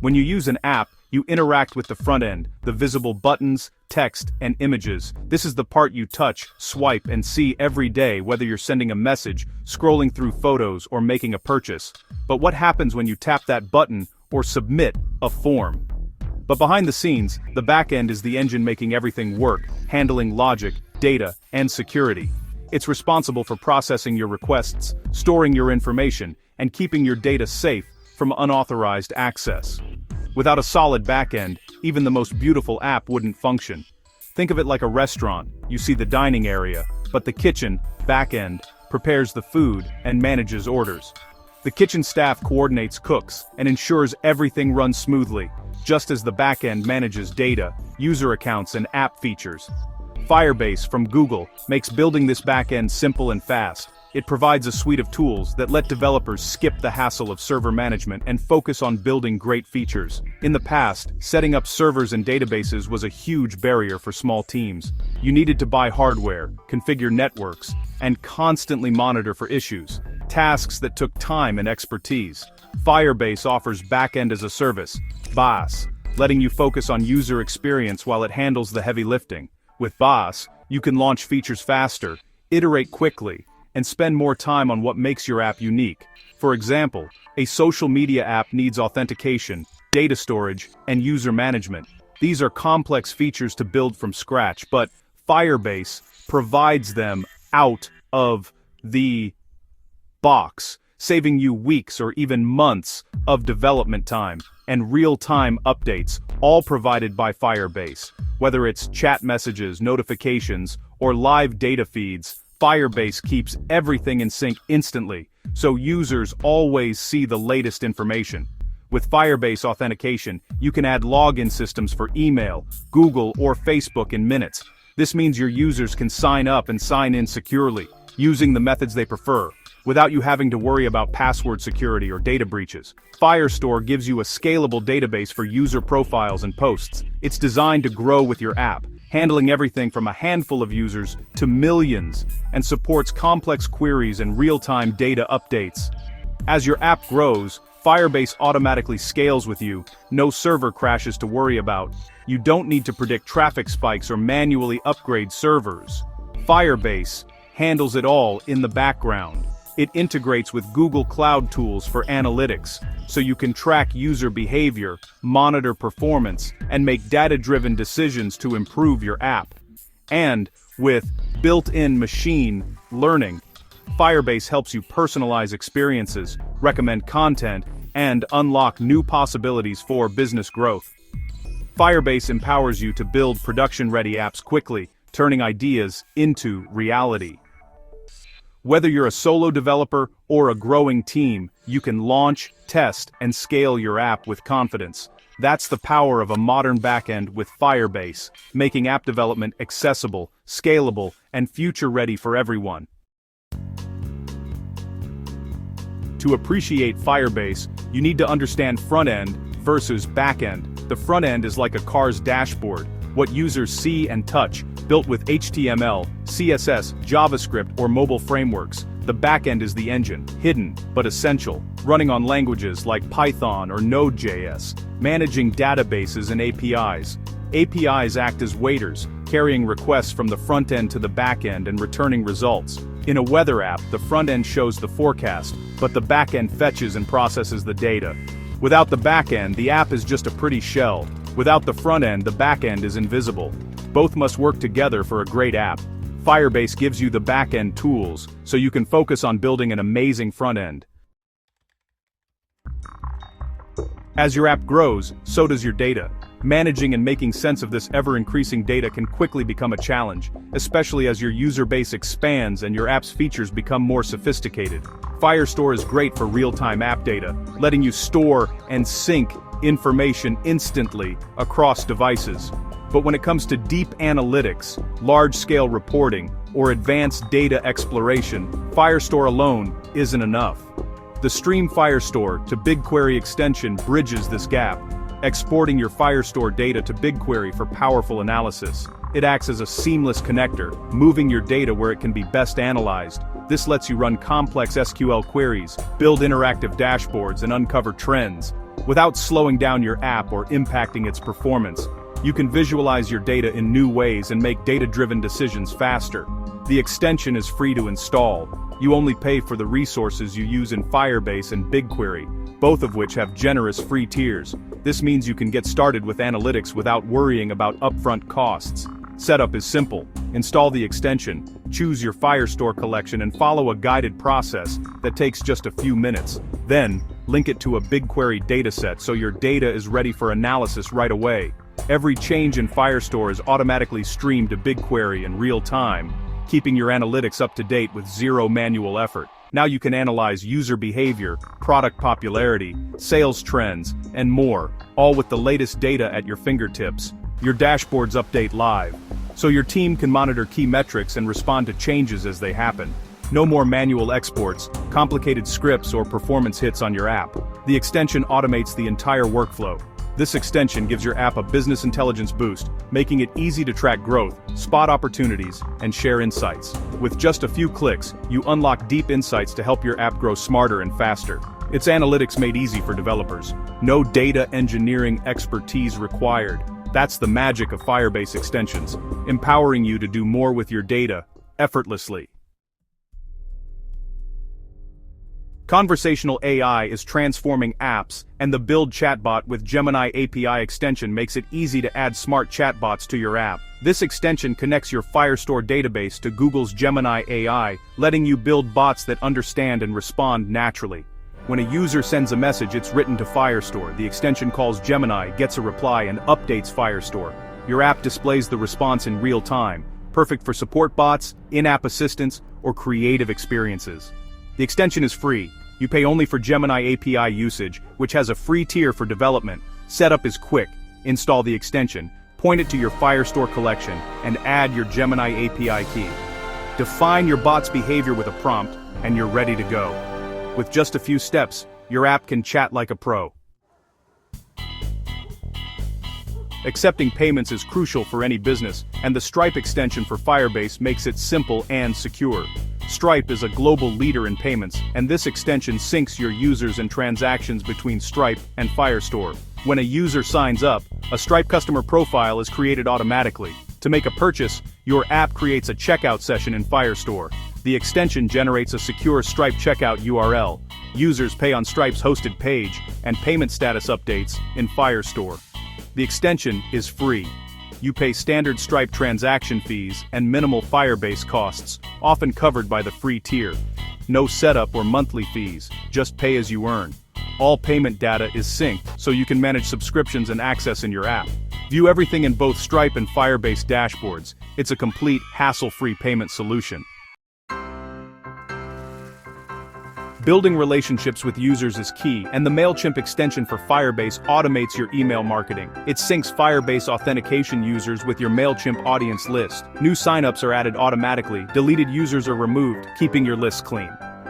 When you use an app, you interact with the front end, the visible buttons, text, and images. This is the part you touch, swipe, and see every day, whether you're sending a message, scrolling through photos, or making a purchase. But what happens when you tap that button or submit a form? But behind the scenes, the backend is the engine making everything work, handling logic, data, and security. It's responsible for processing your requests, storing your information, and keeping your data safe from unauthorized access. Without a solid backend, even the most beautiful app wouldn't function. Think of it like a restaurant. You see the dining area, but the kitchen, backend, prepares the food and manages orders. The kitchen staff coordinates cooks and ensures everything runs smoothly, just as the backend manages data, user accounts, and app features. Firebase from Google makes building this backend simple and fast. It provides a suite of tools that let developers skip the hassle of server management and focus on building great features. In the past, setting up servers and databases was a huge barrier for small teams. You needed to buy hardware, configure networks, and constantly monitor for issues, tasks that took time and expertise. Firebase offers Backend-as-a-Service, BaaS, letting you focus on user experience while it handles the heavy lifting. With BaaS, you can launch features faster, iterate quickly, and spend more time on what makes your app unique. For example, a social media app needs authentication, data storage, and user management. These are complex features to build from scratch, but Firebase provides them out of the box, saving you weeks or even months of development time and real-time updates, all provided by Firebase. Whether it's chat messages, notifications, or live data feeds, Firebase keeps everything in sync instantly, so users always see the latest information. With Firebase authentication, you can add login systems for email, Google, or Facebook in minutes. This means your users can sign up and sign in securely, using the methods they prefer, without you having to worry about password security or data breaches. Firestore gives you a scalable database for user profiles and posts. It's designed to grow with your app, handling everything from a handful of users to millions, and supports complex queries and real-time data updates. As your app grows, Firebase automatically scales with you, no server crashes to worry about. You don't need to predict traffic spikes or manually upgrade servers. Firebase handles it all in the background. It integrates with Google Cloud tools for analytics, so you can track user behavior, monitor performance, and make data-driven decisions to improve your app. And, with built-in machine learning, Firebase helps you personalize experiences, recommend content, and unlock new possibilities for business growth. Firebase empowers you to build production-ready apps quickly, turning ideas into reality. Whether you're a solo developer or a growing team, you can launch, test, and scale your app with confidence. That's the power of a modern backend with Firebase, making app development accessible, scalable, and future-ready for everyone. To appreciate Firebase, you need to understand front-end versus back-end. The front-end is like a car's dashboard, what users see and touch, built with HTML, CSS, JavaScript, or mobile frameworks. The backend is the engine, hidden but essential, running on languages like Python or Node.js, managing databases and APIs. APIs act as waiters, carrying requests from the front end to the back end and returning results. In a weather app, the front end shows the forecast, but the back end fetches and processes the data. Without the back end, the app is just a pretty shell. Without the front end, the back end is invisible. Both must work together for a great app. Firebase gives you the back-end tools, so you can focus on building an amazing front end. As your app grows, so does your data. Managing and making sense of this ever-increasing data can quickly become a challenge, especially as your user base expands and your app's features become more sophisticated. Firestore is great for real-time app data, letting you store and sync information instantly across devices. But when it comes to deep analytics, large-scale reporting, or advanced data exploration, Firestore alone isn't enough. The Stream Firestore to BigQuery extension bridges this gap, exporting your Firestore data to BigQuery for powerful analysis. It acts as a seamless connector, moving your data where it can be best analyzed. This lets you run complex SQL queries, build interactive dashboards, and uncover trends. without slowing down your app or impacting its performance. You can visualize your data in new ways and make data-driven decisions faster. The extension is free to install. You only pay for the resources you use in Firebase and BigQuery, both of which have generous free tiers. This means you can get started with analytics without worrying about upfront costs. Setup is simple. Install the extension, choose your Firestore collection and follow a guided process that takes just a few minutes. Then, link it to a BigQuery dataset so your data is ready for analysis right away. Every change in Firestore is automatically streamed to BigQuery in real time, keeping your analytics up to date with zero manual effort. Now you can analyze user behavior, product popularity, sales trends, and more, all with the latest data at your fingertips. Your dashboards update live, so your team can monitor key metrics and respond to changes as they happen. No more manual exports, complicated scripts, or performance hits on your app. The extension automates the entire workflow. This extension gives your app a business intelligence boost, making it easy to track growth, spot opportunities, and share insights. With just a few clicks, you unlock deep insights to help your app grow smarter and faster. It's analytics made easy for developers. No data engineering expertise required. That's the magic of Firebase extensions, empowering you to do more with your data, effortlessly. Conversational AI is transforming apps, and the Build chatbot with Gemini API extension makes it easy to add smart chatbots to your app. This extension connects your Firestore database to Google's Gemini AI, letting you build bots that understand and respond naturally. When a user sends a message, it's written to Firestore. The extension calls Gemini, gets a reply, and updates Firestore. Your app displays the response in real time, perfect for support bots, in-app assistance, or creative experiences. The extension is free. You pay only for Gemini API usage, which has a free tier for development. Setup is quick. Install the extension, point it to your Firestore collection, and add your Gemini API key. Define your bot's behavior with a prompt, and you're ready to go. With just a few steps, your app can chat like a pro. Accepting payments is crucial for any business, and the Stripe extension for Firebase makes it simple and secure. Stripe is a global leader in payments, and this extension syncs your users and transactions between Stripe and Firestore. When a user signs up, a Stripe customer profile is created automatically. To make a purchase, your app creates a checkout session in Firestore. The extension generates a secure Stripe checkout URL. Users pay on Stripe's hosted page, and payment status updates in Firestore. The extension is free. You pay standard Stripe transaction fees and minimal Firebase costs, often covered by the free tier. No setup or monthly fees, just pay as you earn. All payment data is synced, so you can manage subscriptions and access in your app. View everything in both Stripe and Firebase dashboards. It's a complete, hassle-free payment solution. Building relationships with users is key, and the MailChimp extension for Firebase automates your email marketing. It syncs Firebase authentication users with your MailChimp audience list. New signups are added automatically, deleted users are removed, keeping your list clean.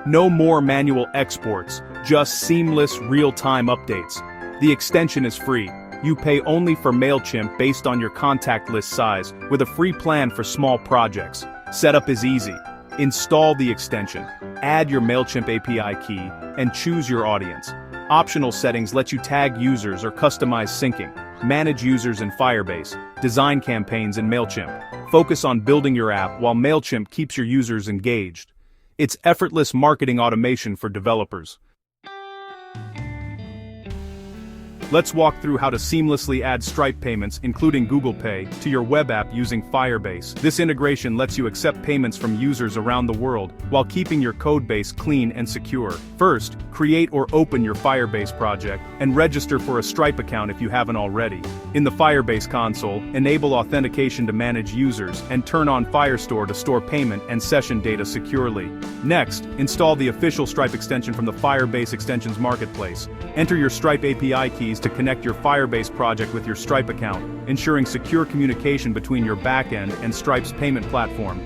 No more manual exports, just seamless real-time updates. The extension is free. You pay only for MailChimp based on your contact list size, with a free plan for small projects. Setup is easy. Install the extension, add your MailChimp API key, and choose your audience. Optional settings let you tag users or customize syncing, manage users in Firebase, design campaigns in MailChimp. Focus on building your app while MailChimp keeps your users engaged. It's effortless marketing automation for developers. Let's walk through how to seamlessly add Stripe payments, including Google Pay, to your web app using Firebase. This integration lets you accept payments from users around the world, while keeping your codebase clean and secure. First, create or open your Firebase project, and register for a Stripe account if you haven't already. In the Firebase console, enable authentication to manage users, and turn on Firestore to store payment and session data securely. Next, install the official Stripe extension from the Firebase Extensions Marketplace. Enter your Stripe API keys to connect your Firebase project with your Stripe account, ensuring secure communication between your backend and Stripe's payment platform.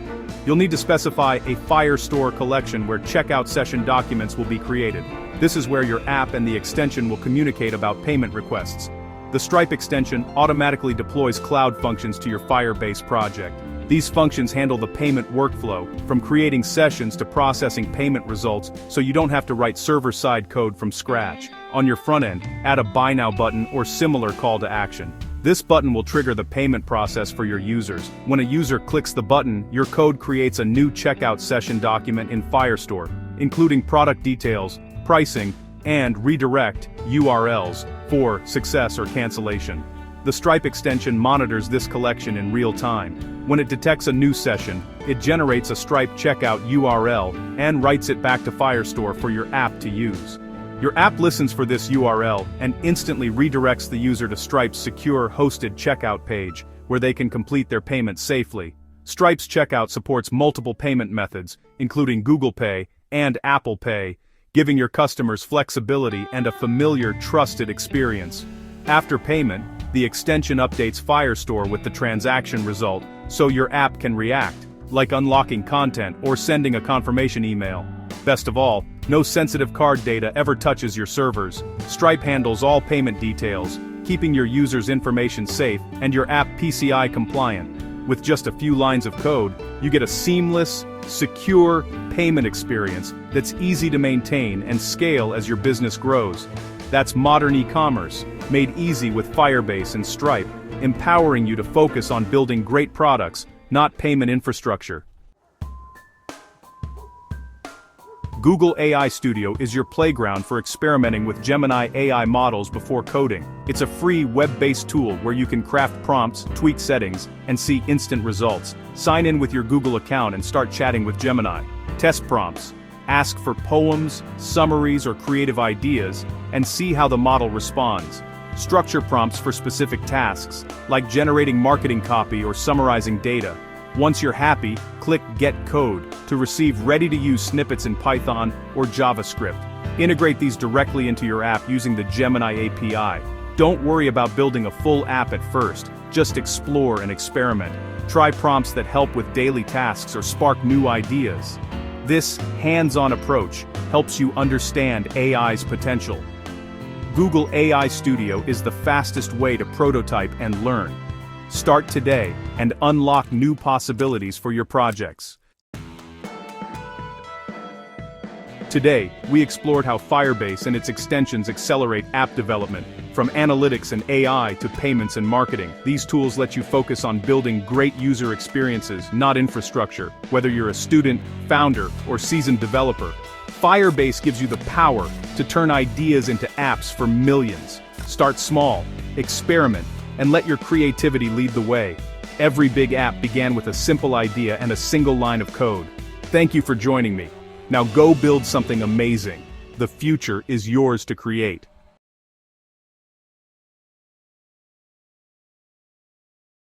You'll need to specify a Firestore collection where checkout session documents will be created. This is where your app and the extension will communicate about payment requests. The Stripe extension automatically deploys cloud functions to your Firebase project. These functions handle the payment workflow, from creating sessions to processing payment results, so you don't have to write server-side code from scratch. On your front end, add a Buy Now button or similar call to action. This button will trigger the payment process for your users. When a user clicks the button, your code creates a new checkout session document in Firestore, including product details, pricing, and redirect URLs for success or cancellation. The Stripe extension monitors this collection in real time. When it detects a new session, it generates a Stripe checkout URL and writes it back to Firestore for your app to use. Your app listens for this URL and instantly redirects the user to Stripe's secure hosted checkout page, where they can complete their payment safely. Stripe's checkout supports multiple payment methods, including Google Pay and Apple Pay, giving your customers flexibility and a familiar, trusted experience. After payment, the extension updates Firestore with the transaction result, so your app can react, like unlocking content or sending a confirmation email. Best of all, no sensitive card data ever touches your servers. Stripe handles all payment details, keeping your users' information safe and your app PCI compliant. With just a few lines of code, you get a seamless, secure payment experience that's easy to maintain and scale as your business grows. That's modern e-commerce, made easy with Firebase and Stripe, empowering you to focus on building great products, not payment infrastructure. Google AI Studio is your playground for experimenting with Gemini AI models before coding. It's a free web-based tool where you can craft prompts, tweak settings, and see instant results. Sign in with your Google account and start chatting with Gemini. Test prompts. Ask for poems, summaries, or creative ideas, and see how the model responds. Structure prompts for specific tasks, like generating marketing copy or summarizing data. Once you're happy, click Get Code to receive ready-to-use snippets in Python or JavaScript. Integrate these directly into your app using the Gemini API. Don't worry about building a full app at first, just explore and experiment. Try prompts that help with daily tasks or spark new ideas. This hands-on approach helps you understand AI's potential. Google AI Studio is the fastest way to prototype and learn. Start today and unlock new possibilities for your projects. Today, we explored how Firebase and its extensions accelerate app development, from analytics and AI to payments and marketing. These tools let you focus on building great user experiences, not infrastructure. Whether you're a student, founder, or seasoned developer, Firebase gives you the power to turn ideas into apps for millions. Start small, experiment, and let your creativity lead the way. Every big app began with a simple idea and a single line of code. Thank you for joining me. Now go build something amazing. The future is yours to create.